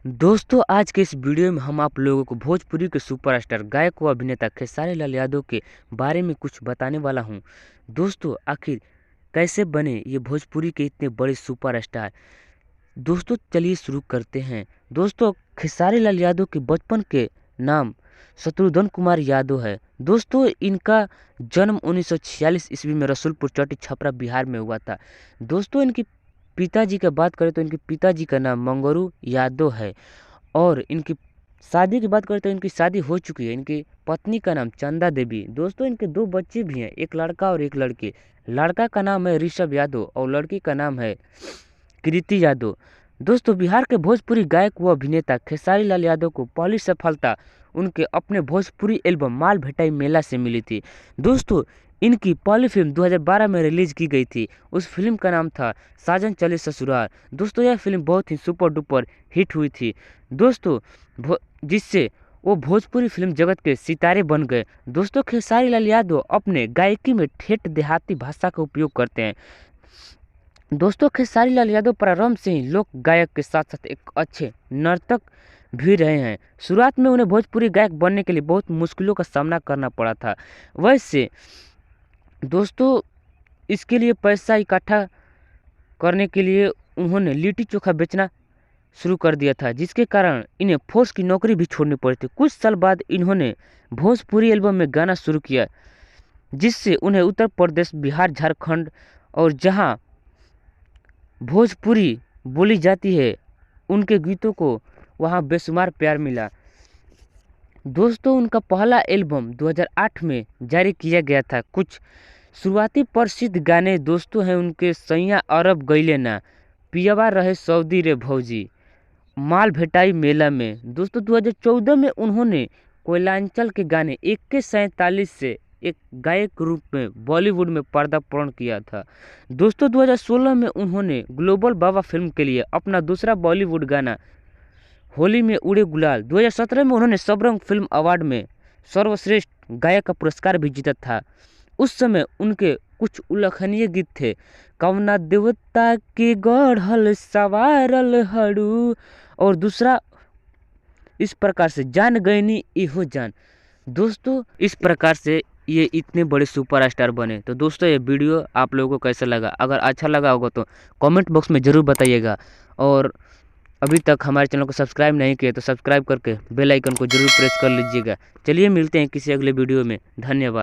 दोस्तों आज के इस वीडियो में हम आप लोगों को भोजपुरी के सुपरस्टार गायक व अभिनेता खेसारी लाल यादव के बारे में कुछ बताने वाला हूं। दोस्तों आखिर कैसे बने ये भोजपुरी के इतने बड़े सुपरस्टार। दोस्तों चलिए शुरू करते हैं। दोस्तों खेसारी लाल यादव के बचपन के नाम शत्रुघ्न कुमार यादव है। दोस्तों इनका जन्म 1946 ईस्वी में रसूलपुर चौटी छपरा बिहार में हुआ था। दोस्तों इनकी पिताजी का बात करें तो इनके पिताजी का नाम मंगरू यादव है और इनकी शादी की बात करें तो इनकी शादी हो चुकी है। इनकी पत्नी का नाम चंदा देवी। दोस्तों इनके दो बच्चे भी हैं, एक लड़का और एक लड़की। लड़का का नाम है ऋषभ यादव और लड़की का नाम है कृति यादव। दोस्तों बिहार के भोजपुरी गायक व अभिनेता खेसारी लाल यादव को पहली सफलता उनके अपने भोजपुरी एल्बम माल भेटाई मेला से मिली थी। दोस्तों इनकी पहली फिल्म 2012 में रिलीज की गई थी। उस फिल्म का नाम था साजन चले ससुराल। दोस्तों यह फिल्म बहुत ही सुपर डुपर हिट हुई थी दोस्तों, जिससे वो भोजपुरी फिल्म जगत के सितारे बन गए। दोस्तों खेसारी लाल यादव अपने गायकी में ठेठ देहाती भाषा का उपयोग करते हैं। दोस्तों खेसारी लाल यादव प्रारंभ से ही लोक गायक के साथ साथ एक अच्छे नर्तक भी रहे हैं। शुरुआत में उन्हें भोजपुरी गायक बनने के लिए बहुत मुश्किलों का सामना करना पड़ा था। वैसे दोस्तों इसके लिए पैसा इकट्ठा करने के लिए उन्होंने लिट्टी चोखा बेचना शुरू कर दिया था, जिसके कारण इन्हें फोर्स की नौकरी भी छोड़नी पड़ी थी। कुछ साल बाद इन्होंने भोजपुरी एल्बम में गाना शुरू किया, जिससे उन्हें उत्तर प्रदेश, बिहार, झारखंड और जहां भोजपुरी बोली जाती है उनके गीतों को वहां बेशुमार प्यार मिला। दोस्तों उनका पहला एल्बम 2008 में जारी किया गया था। कुछ शुरुआती प्रसिद्ध गाने दोस्तों हैं उनके सैया अरब गइले ना, पियवा रहे सऊदी रे भौजी, माल भेटाई मेला में। दोस्तों 2014 में उन्होंने कोयलांचल के गाने 4147 से एक गायक रूप में बॉलीवुड में पदार्पण किया था। दोस्तों 2016 में उन्होंने ग्लोबल बाबा फिल्म के लिए अपना दूसरा बॉलीवुड गाना होली में उड़े गुलाल। 2017 में उन्होंने सबरंग फिल्म अवार्ड में सर्वश्रेष्ठ गायक का पुरस्कार भी जीता था। उस समय उनके कुछ उल्लेखनीय गीत थे, कवना देवता के गढ़ल सवारल हड़ू, और दूसरा इस प्रकार से जान गईनी इहो जान। दोस्तों इस प्रकार से ये इतने बड़े सुपरस्टार बने। तो दोस्तों ये वीडियो आप लोगों को कैसा लगा? अगर अच्छा लगा होगा तो कमेंट बॉक्स में ज़रूर बताइएगा, और अभी तक हमारे चैनल को सब्सक्राइब नहीं किए तो सब्सक्राइब करके बेल आइकन को जरूर प्रेस कर लीजिएगा। चलिए मिलते हैं किसी अगले वीडियो में। धन्यवाद।